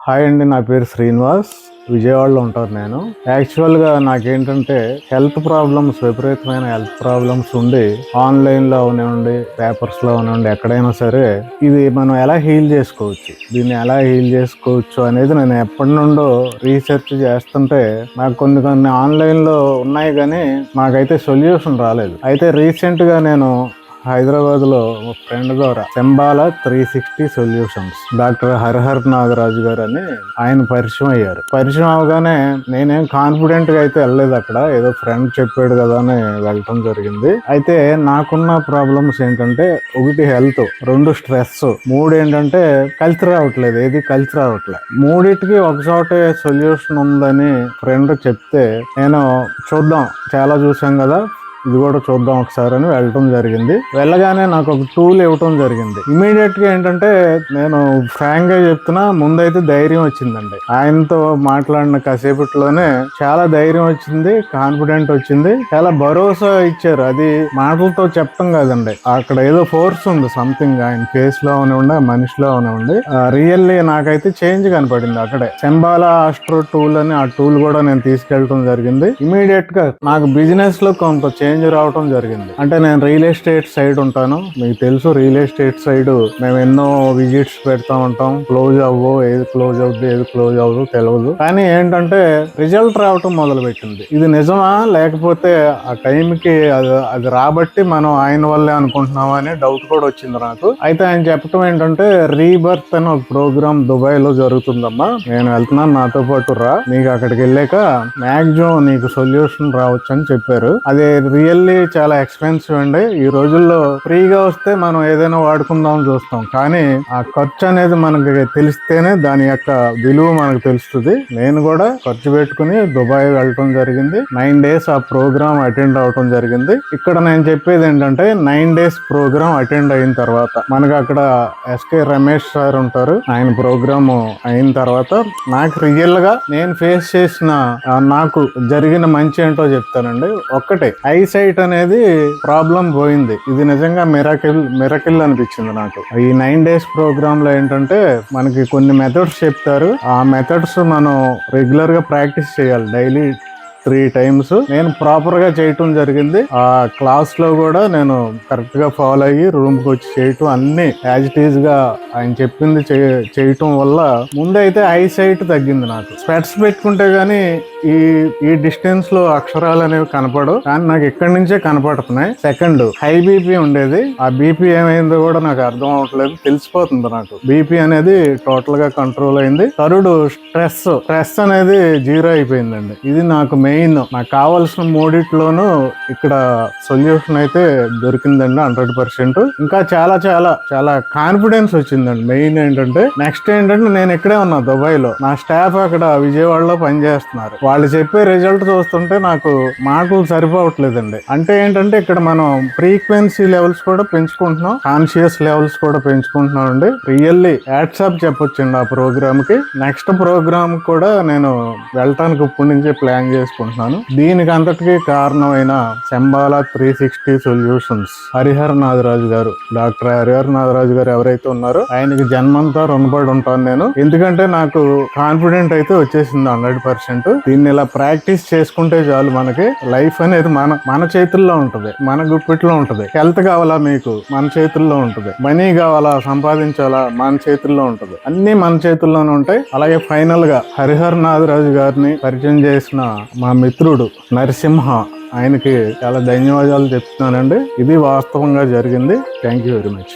Hi అండి, నా పేరు శ్రీనివాస్. విజయవాడలో ఉంటాను నేను. యాక్చువల్గా నాకేంటంటే విపరీతమైన హెల్త్ ప్రాబ్లమ్స్ ఉండి ఆన్లైన్లో అవనివ్వండి, పేపర్స్లో అవనివ్వండి, ఎక్కడైనా సరే ఇది మనం ఎలా హీల్ చేసుకోవచ్చు, దీన్ని ఎలా హీల్ చేసుకోవచ్చు అనేది నేను ఎప్పటి నుండో రీసెర్చ్ చేస్తుంటే నాకు కొన్ని ఆన్లైన్లో ఉన్నాయి, కానీ నాకైతే సొల్యూషన్ రాలేదు. అయితే రీసెంట్గా నేను హైదరాబాద్లో ఒక ఫ్రెండ్ ద్వారా శంబాల 360 సొల్యూషన్స్ డాక్టర్ హరిహర్ నాగరాజు గారు అని ఆయన పరిచయం అయ్యారు. పరిచయం అవగానే నేనేం కాన్ఫిడెంట్ గా అయితే వెళ్ళలేదు, అక్కడ ఏదో ఫ్రెండ్ చెప్పాడు కదా అని వెళ్ళటం జరిగింది. అయితే నాకున్న ప్రాబ్లమ్స్ ఏంటంటే, ఒకటి హెల్త్, రెండు స్ట్రెస్, మూడు ఏంటంటే కలిసి రావట్లేదు. మూడిటికి ఒకచోటే సొల్యూషన్ ఉందని ఫ్రెండ్ చెప్తే నేను చూద్దాం, చాలా చూసాం కదా, ఇది కూడా చూద్దాం ఒకసారి అని వెళ్ళటం జరిగింది. వెళ్ళగానే నాకు ఒక టూల్ ఇవ్వటం జరిగింది. ఇమీడియట్ గా ఏంటంటే, నేను ఫ్రాంక్ గా చెప్తున్నా, ముందైతే ధైర్యం వచ్చిందండి. ఆయనతో మాట్లాడిన కాసేపట్లోనే చాలా ధైర్యం వచ్చింది, కాన్ఫిడెంట్ వచ్చింది, చాలా భరోసా ఇచ్చారు. అది మాటలతో చెప్పడం కాదండి, అక్కడ ఏదో ఫోర్స్ ఉంది, సంథింగ్ ఆయన ఫేస్ లో అవనివ్వండి, మనిషిలో అవనివ్వండి. రియల్లీ నాకైతే చేంజ్ కనపడింది అక్కడే. శంబాల ఆస్ట్రో టూల్ అని ఆ టూల్ కూడా నేను తీసుకెళ్ళటం జరిగింది. ఇమీడియట్ గా నాకు బిజినెస్ లో కొంత చేంజ్ రావటం జరిగింది. అంటే నేను రియల్ ఎస్టేట్ సైడ్ ఉంటాను, మీకు తెలుసు. రియల్ ఎస్టేట్ సైడ్ మేము ఎన్నో విజిట్స్ పెడతా ఉంటాం. క్లోజ్ అవ్వవు, ఏది క్లోజ్ అవుద్ది, ఏది క్లోజ్ అవ్వదు తెలియదు. కానీ ఏంటంటే రిజల్ట్ రావటం మొదలు పెట్టింది. ఇది నిజమా, లేకపోతే ఆ టైంకి అది రాబట్టి మనం ఆయన వల్లే అనుకుంటున్నామా అనే డౌట్ కూడా వచ్చింది నాకు. అయితే ఆయన చెప్పటం ఏంటంటే, రీబర్త్ అని ఒక ప్రోగ్రామ్ దుబాయ్ లో జరుగుతుందమ్మా, నేను వెళ్తున్నాను, నాతో పాటు రా, నీకు అక్కడికి వెళ్ళాక మాక్సిమం నీకు సొల్యూషన్ రావచ్చు అని చెప్పారు. అదే రియల్లీ చాలా ఎక్స్పెన్సివ్ అండి. ఈ రోజుల్లో ఫ్రీగా వస్తే మనం ఏదైనా వాడుకుందాం చూస్తాం, కానీ ఆ ఖర్చు అనేది మనకి తెలిస్తేనే దాని యొక్క విలువ మనకు తెలుస్తుంది. నేను కూడా ఖర్చు పెట్టుకుని దుబాయ్ వెళ్ళటం జరిగింది. 9 days ఆ ప్రోగ్రామ్ అటెండ్ అవటం జరిగింది. ఇక్కడ నేను చెప్పేది ఏంటంటే, 9 days ప్రోగ్రామ్ అటెండ్ అయిన తర్వాత మనకు అక్కడ ఎస్కే రమేష్ సార్ ఉంటారు. ఆయన ప్రోగ్రామ్ అయిన తర్వాత నాకు రియల్ గా నేను ఫేస్ చేసిన నాకు జరిగిన మంచి ఏంటో చెప్తానండి. ఒక్కటే, ఐసైట్ అనేది ప్రాబ్లం పోయింది. ఇది నిజంగా మిరకిల్ అనిపించింది నాకు. ఈ 9 days ప్రోగ్రామ్ లో ఏంటంటే, మనకి కొన్ని మెథడ్స్ చెప్తారు. ఆ మెథడ్స్ మనం రెగ్యులర్ గా ప్రాక్టీస్ చేయాలి, డైలీ 3 times. నేను ప్రాపర్ గా చేయటం జరిగింది. ఆ క్లాస్ లో కూడా నేను కరెక్ట్ గా ఫాలో అయ్యి రూమ్ కి వచ్చి చేయటం, అన్ని యాజ్ ఇట్ ఈజ్ గా ఆయన చెప్పింది చేయటం వల్ల ముందైతే ఐ సైట్ తగ్గింది నాకు. స్పెట్స్ పెట్టుకుంటే గానీ ఈ డిస్టెన్స్ లో అక్షరాలు అనేవి కనపడవు, కానీ నాకు ఎక్కడి నుంచే కనపడుతున్నాయి. సెకండ్, హై బీపీ ఉండేది. ఆ బీపీ ఏమైందో కూడా నాకు అర్థం అవట్లేదు, తెలిసిపోతుంది నాకు. బీపీ అనేది టోటల్ గా కంట్రోల్ అయింది. థర్డ్, స్ట్రెస్ అనేది 0 అయిపోయిందండి. ఇది నాకు మెయిన్. నాకు కావాల్సిన మూడిట్లోనూ ఇక్కడ సొల్యూషన్ అయితే దొరికిందండి 100%. ఇంకా చాలా చాలా చాలా కాన్ఫిడెన్స్ వచ్చిందండి. మెయిన్ ఏంటంటే, నెక్స్ట్ ఏంటంటే, నేను ఇక్కడే ఉన్నా దుబాయ్ లో, నా స్టాఫ్ అక్కడ విజయవాడలో పనిచేస్తున్నారు. వాళ్ళు చెప్పే రిజల్ట్ చూస్తుంటే నాకు మాటలు సరిపోవట్లేదండి. అంటే ఏంటంటే, ఇక్కడ మనం ఫ్రీక్వెన్సీ లెవెల్స్ కూడా పెంచుకుంటున్నాం, కాన్షియస్ లెవెల్స్ కూడా పెంచుకుంటున్నాం అండి. రియల్లీ యాడ్సాప్ చెప్పొచ్చండి ఆ ప్రోగ్రామ్ కి. నెక్స్ట్ ప్రోగ్రామ్ కూడా నేను వెళ్ళటానికి ఇప్పటి నుంచే ప్లాన్ చేసుకుంటున్నాను. దీనికి అంతటికీ కారణమైన శంబాల 360 సొల్యూషన్స్ హరిహర్ నాగరాజు గారు, డాక్టర్ హరిహర్ నాగరాజు గారు ఎవరైతే ఉన్నారో ఆయనకి జన్మంతా రుణపడి ఉంటాను నేను. ఎందుకంటే నాకు కాన్ఫిడెంట్ అయితే వచ్చేసింది 100%. దీన్ని ఇలా ప్రాక్టీస్ చేసుకుంటే చాలు, మనకి లైఫ్ అనేది మన చేతుల్లో ఉంటది, మన గుప్పిట్లో ఉంటది. హెల్త్ కావాలా మీకు, మన చేతుల్లో ఉంటది. మనీ కావాలా, సంపాదించాలా, మన చేతుల్లో ఉంటది. అన్ని మన చేతుల్లోనే ఉంటాయి. అలాగే ఫైనల్ గా హరిహర్ నాగరాజు గారిని పరిచయం చేసిన మా మిత్రుడు నరసింహ, ఆయనకి చాలా ధన్యవాదాలు చెప్తున్నానండి. ఇది వాస్తవంగా జరిగింది. Thank you very much.